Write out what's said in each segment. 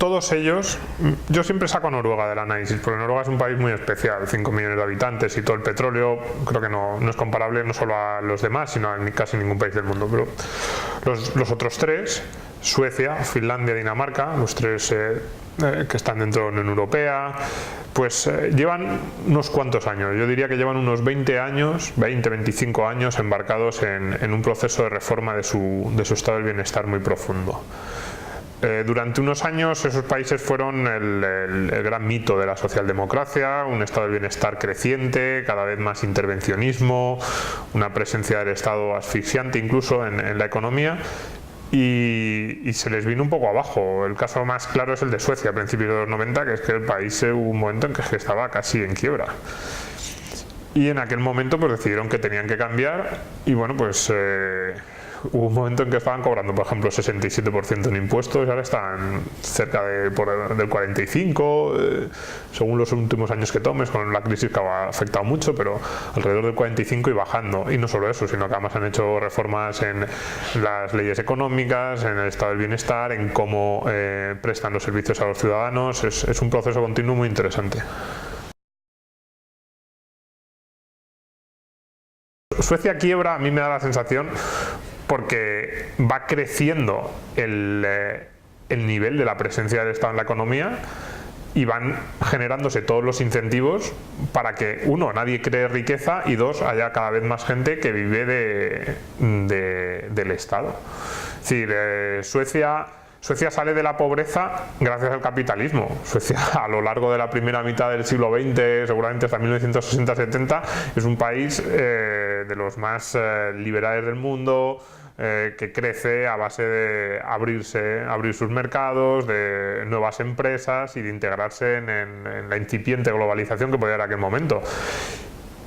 todos ellos, yo siempre saco a Noruega del análisis, porque Noruega es un país muy especial, 5 millones de habitantes y todo el petróleo, creo que no es comparable no solo a los demás, sino a casi ningún país del mundo. Pero los otros tres, Suecia, Finlandia, Dinamarca, los tres que están dentro de la Unión Europea, pues llevan unos cuantos años, yo diría que llevan unos 20 años, 20-25 años embarcados en un proceso de reforma de su estado del bienestar muy profundo. Durante unos años esos países fueron el gran mito de la socialdemocracia, un estado del bienestar creciente, cada vez más intervencionismo, una presencia del Estado asfixiante incluso en la economía, y se les vino un poco abajo. El caso más claro es el de Suecia a principios de los 90, que es que el país hubo un momento en que estaba casi en quiebra. Y en aquel momento pues decidieron que tenían que cambiar y bueno, pues hubo un momento en que estaban cobrando, por ejemplo, 67% en impuestos y ahora están cerca del 45%, según los últimos años que tomes, con la crisis que ha afectado mucho, pero alrededor del 45% y bajando. Y no solo eso, sino que además han hecho reformas en las leyes económicas, en el estado del bienestar, en cómo prestan los servicios a los ciudadanos. Es un proceso continuo muy interesante. Suecia quiebra, a mí me da la sensación, porque va creciendo el nivel de la presencia del Estado en la economía y van generándose todos los incentivos para que, uno, nadie cree riqueza y dos, haya cada vez más gente que vive del Estado. Es decir, Suecia sale de la pobreza gracias al capitalismo. Suecia, a lo largo de la primera mitad del siglo XX, seguramente hasta 1960-70, es un país de los más liberales del mundo, que crece a base de abrir sus mercados, de nuevas empresas y de integrarse en la incipiente globalización que podía haber en aquel momento.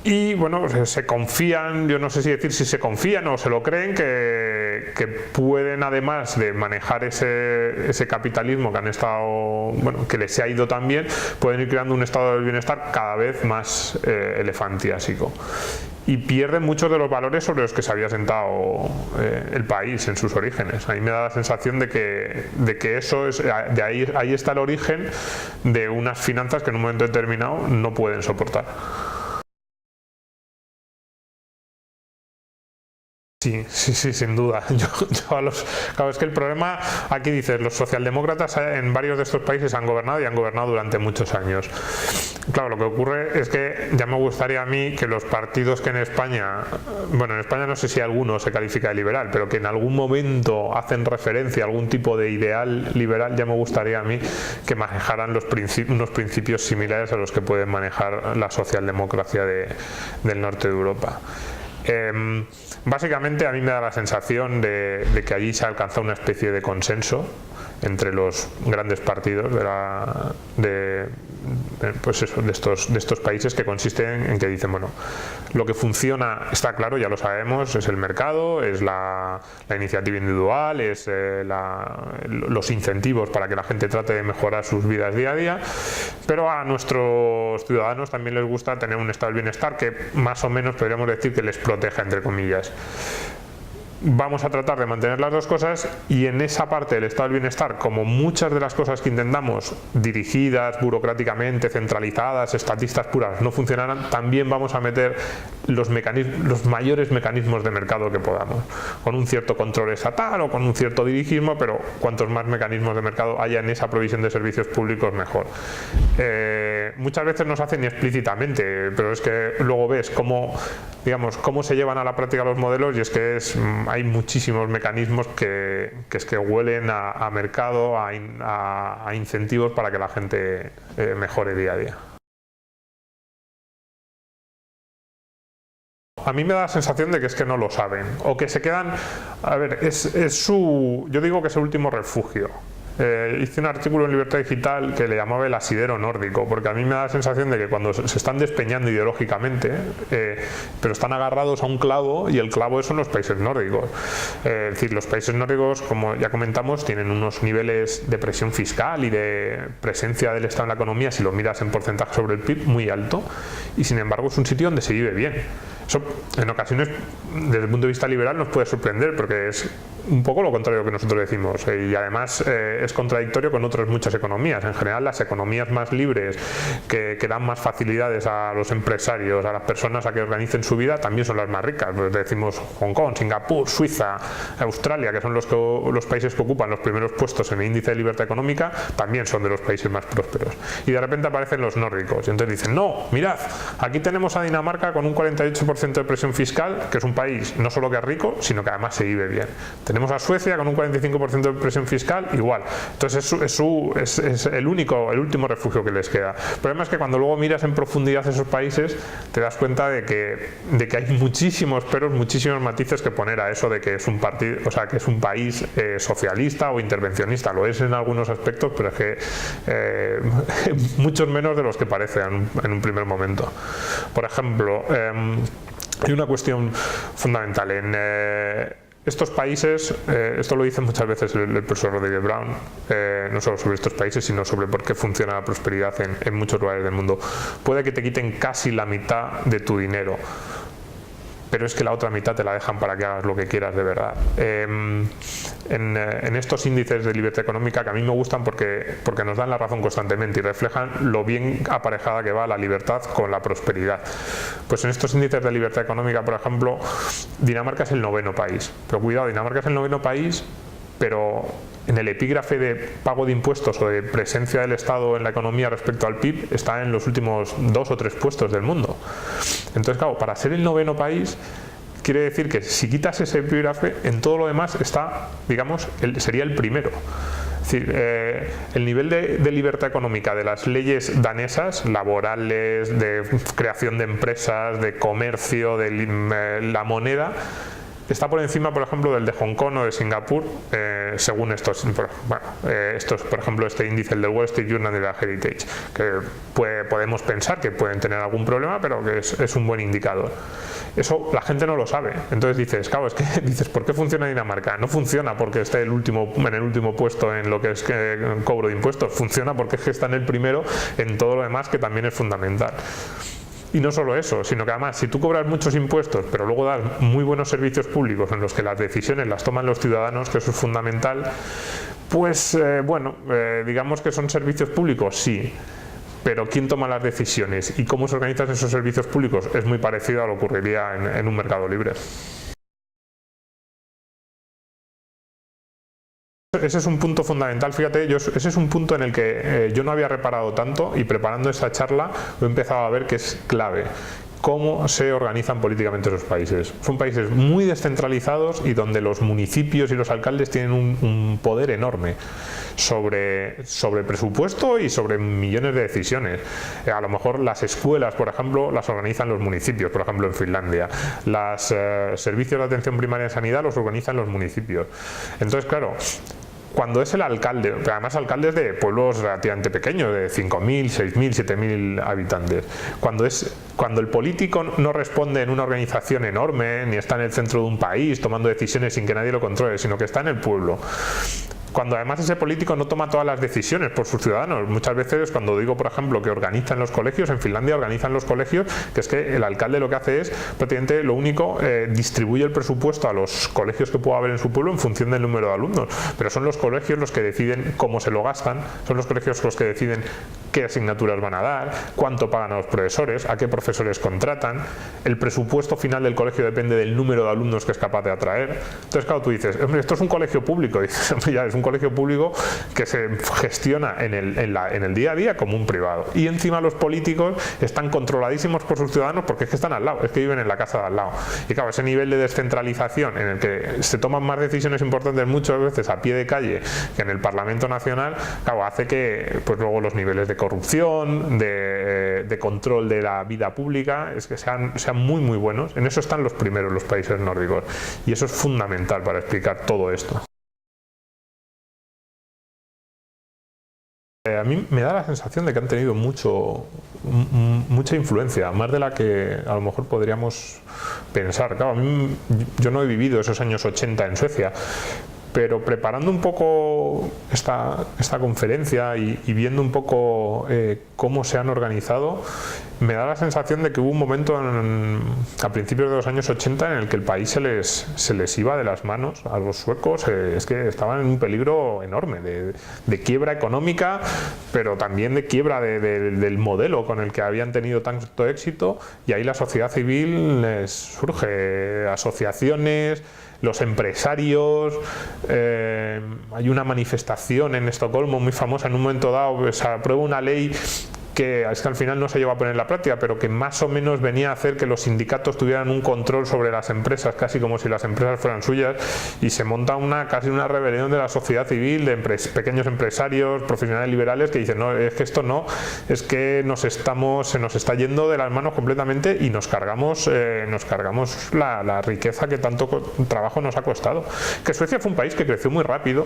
Y bueno, se confían, yo no sé si decir si se confían o se lo creen, que pueden, además de manejar ese capitalismo que han estado, bueno, que les ha ido tan bien, pueden ir creando un estado del bienestar cada vez más elefantiásico. Y pierden muchos de los valores sobre los que se había sentado el país en sus orígenes. A mí me da la sensación de que eso es, de ahí está el origen de unas finanzas que en un momento determinado no pueden soportar. Sí, sin duda. Claro, es que el problema, aquí dices, los socialdemócratas en varios de estos países han gobernado y han gobernado durante muchos años. Claro, lo que ocurre es que ya me gustaría a mí que los partidos que en España, bueno, en España no sé si alguno se califica de liberal, pero que en algún momento hacen referencia a algún tipo de ideal liberal, ya me gustaría a mí que manejaran unos principios similares a los que puede manejar la socialdemocracia del norte de Europa. Básicamente a mí me da la sensación de que allí se ha alcanzado una especie de consenso entre los grandes partidos de estos países, que consiste en que dicen, bueno, lo que funciona está claro, ya lo sabemos, es el mercado, es la iniciativa individual, es los incentivos para que la gente trate de mejorar sus vidas día a día, pero a nuestros ciudadanos también les gusta tener un estado del bienestar que más o menos podríamos decir que les proteja, entre comillas. Vamos a tratar de mantener las dos cosas, y en esa parte del estado del bienestar, como muchas de las cosas que intentamos, dirigidas burocráticamente, centralizadas, estatistas puras, no funcionarán, también vamos a meter los mayores mecanismos de mercado que podamos, con un cierto control estatal o con un cierto dirigismo, pero cuantos más mecanismos de mercado haya en esa provisión de servicios públicos, mejor. Muchas veces no se hace ni explícitamente, pero es que luego ves cómo se llevan a la práctica los modelos, y es que hay muchísimos mecanismos que huelen a mercado, a incentivos para que la gente mejore día a día. A mí me da la sensación de que es que no lo saben, o que se quedan, a ver, yo digo que es el último refugio. Hice un artículo en Libertad Digital que le llamaba el asidero nórdico, porque a mí me da la sensación de que cuando se están despeñando ideológicamente, pero están agarrados a un clavo, y el clavo son los países nórdicos. Es decir, los países nórdicos, como ya comentamos, tienen unos niveles de presión fiscal y de presencia del Estado en la economía, si lo miras en porcentaje sobre el PIB, muy alto, y sin embargo es un sitio donde se vive bien. Eso en ocasiones, desde el punto de vista liberal, nos puede sorprender porque es un poco lo contrario que nosotros decimos, y además es contradictorio con otras muchas economías. En general, las economías más libres, que dan más facilidades a los empresarios, a las personas a que organicen su vida, también son las más ricas. Pues decimos Hong Kong, Singapur, Suiza, Australia, que son los países que ocupan los primeros puestos en el índice de libertad económica, también son de los países más prósperos. Y de repente aparecen los nórdicos y entonces dicen, no, mirad, aquí tenemos a Dinamarca con un 48% de presión fiscal, que es un país no solo que es rico, sino que además se vive bien. Tenemos a Suecia con un 45% de presión fiscal, igual. Entonces es el último refugio que les queda. El problema es que cuando luego miras en profundidad esos países, te das cuenta de que hay muchísimos peros, muchísimos matices que poner a eso de que es un partido, o sea, que es un país socialista o intervencionista. Lo es en algunos aspectos, pero es que muchos menos de los que parece en un primer momento. Por ejemplo, hay una cuestión fundamental en estos países, esto lo dice muchas veces el profesor Rodríguez Brown, no solo sobre estos países, sino sobre por qué funciona la prosperidad en muchos lugares del mundo. Puede que te quiten casi la mitad de tu dinero, pero es que la otra mitad te la dejan para que hagas lo que quieras de verdad. En estos índices de libertad económica, que a mí me gustan porque nos dan la razón constantemente y reflejan lo bien aparejada que va la libertad con la prosperidad. Pues en estos índices de libertad económica, por ejemplo, Dinamarca es el 9º país. Pero cuidado, Dinamarca es el 9º país, pero en el epígrafe de pago de impuestos o de presencia del Estado en la economía respecto al PIB está en los últimos 2 o 3 puestos del mundo. Entonces, claro, para ser el 9º país quiere decir que si quitas ese epígrafe, en todo lo demás está, digamos, sería el primero. Es decir, el nivel de libertad económica de las leyes danesas, laborales, de creación de empresas, de comercio, de la moneda, está por encima, por ejemplo, del de Hong Kong o de Singapur, según estos, por ejemplo, este índice, el del Wall Street Journal y la Heritage, que podemos pensar que pueden tener algún problema, pero que es un buen indicador. Eso la gente no lo sabe. Entonces dices, claro, es que dices, ¿por qué funciona Dinamarca? No funciona porque esté en el último puesto en lo que es cobro de impuestos. Funciona porque es que está en el primero en todo lo demás, que también es fundamental. Y no solo eso, sino que además, si tú cobras muchos impuestos, pero luego das muy buenos servicios públicos en los que las decisiones las toman los ciudadanos, que eso es fundamental, pues digamos que son servicios públicos, sí. Pero ¿quién toma las decisiones y cómo se organizan esos servicios públicos? Es muy parecido a lo que ocurriría en un mercado libre. Ese es un punto fundamental, fíjate, ese es un punto en el que yo no había reparado tanto, y preparando esta charla lo he empezado a ver que es clave. Cómo se organizan políticamente esos países. Son países muy descentralizados y donde los municipios y los alcaldes tienen un poder enorme sobre presupuesto y sobre millones de decisiones. A lo mejor las escuelas, por ejemplo, las organizan los municipios, por ejemplo en Finlandia. Los servicios de atención primaria en sanidad los organizan los municipios. Entonces, claro, cuando es el alcalde, pero además alcaldes de pueblos relativamente pequeños, de 5.000, 6.000, 7.000 habitantes, cuando el político no responde en una organización enorme, ni está en el centro de un país tomando decisiones sin que nadie lo controle, sino que está en el pueblo, cuando además ese político no toma todas las decisiones por sus ciudadanos. Muchas veces, cuando digo, por ejemplo, que organizan los colegios, en Finlandia organizan los colegios, que es que el alcalde lo que hace es, prácticamente lo único, distribuye el presupuesto a los colegios que pueda haber en su pueblo en función del número de alumnos, pero son los colegios los que deciden cómo se lo gastan, son los colegios los que deciden qué asignaturas van a dar, cuánto pagan a los profesores, a qué profesores contratan. El presupuesto final del colegio depende del número de alumnos que es capaz de atraer. Entonces, claro, tú dices, hombre, esto es un colegio público. Y dices, hombre, ya es un colegio público que se gestiona en el día a día como un privado. Y encima los políticos están controladísimos por sus ciudadanos porque es que están al lado, es que viven en la casa de al lado. Y claro, ese nivel de descentralización en el que se toman más decisiones importantes muchas veces a pie de calle que en el Parlamento Nacional, claro, hace que pues luego los niveles de corrupción, de control de la vida pública, es que sean muy muy buenos. En eso están los primeros los países nórdicos, y eso es fundamental para explicar todo esto. A mí me da la sensación de que han tenido mucha influencia, más de la que a lo mejor podríamos pensar. Claro, yo no he vivido esos años 80 en Suecia, pero preparando un poco esta conferencia y viendo un poco cómo se han organizado, me da la sensación de que hubo un momento a principios de los años 80 en el que el país se les iba de las manos a los suecos. Es que estaban en un peligro enorme de quiebra económica, pero también de quiebra del modelo con el que habían tenido tanto éxito, y ahí la sociedad civil les surge, asociaciones, los empresarios. Hay una manifestación en Estocolmo muy famosa en un momento dado, se aprueba una ley que es que al final no se lleva a poner en la práctica, pero que más o menos venía a hacer que los sindicatos tuvieran un control sobre las empresas, casi como si las empresas fueran suyas, y se monta casi una rebelión de la sociedad civil, de pequeños empresarios, profesionales liberales, que dicen, no, es que esto no, es que se nos está yendo de las manos completamente, y nos cargamos la riqueza que tanto trabajo nos ha costado. Que Suecia fue un país que creció muy rápido,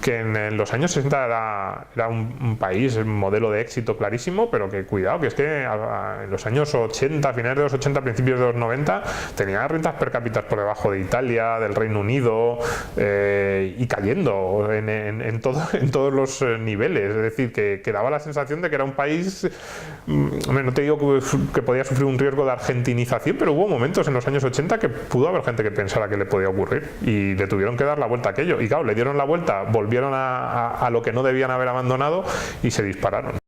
que en los años 60 era un país, un modelo de éxito clarísimo, pero que cuidado, que es que en los años 80, finales de los 80, principios de los 90, tenía rentas per cápita por debajo de Italia, del Reino Unido, y cayendo en todos los niveles. Es decir, que daba la sensación de que era un país, no te digo que podía sufrir un riesgo de argentinización, pero hubo momentos en los años 80 que pudo haber gente que pensara que le podía ocurrir, y le tuvieron que dar la vuelta a aquello. Y claro, le dieron la vuelta, volvieron a lo que no debían haber abandonado, y se dispararon.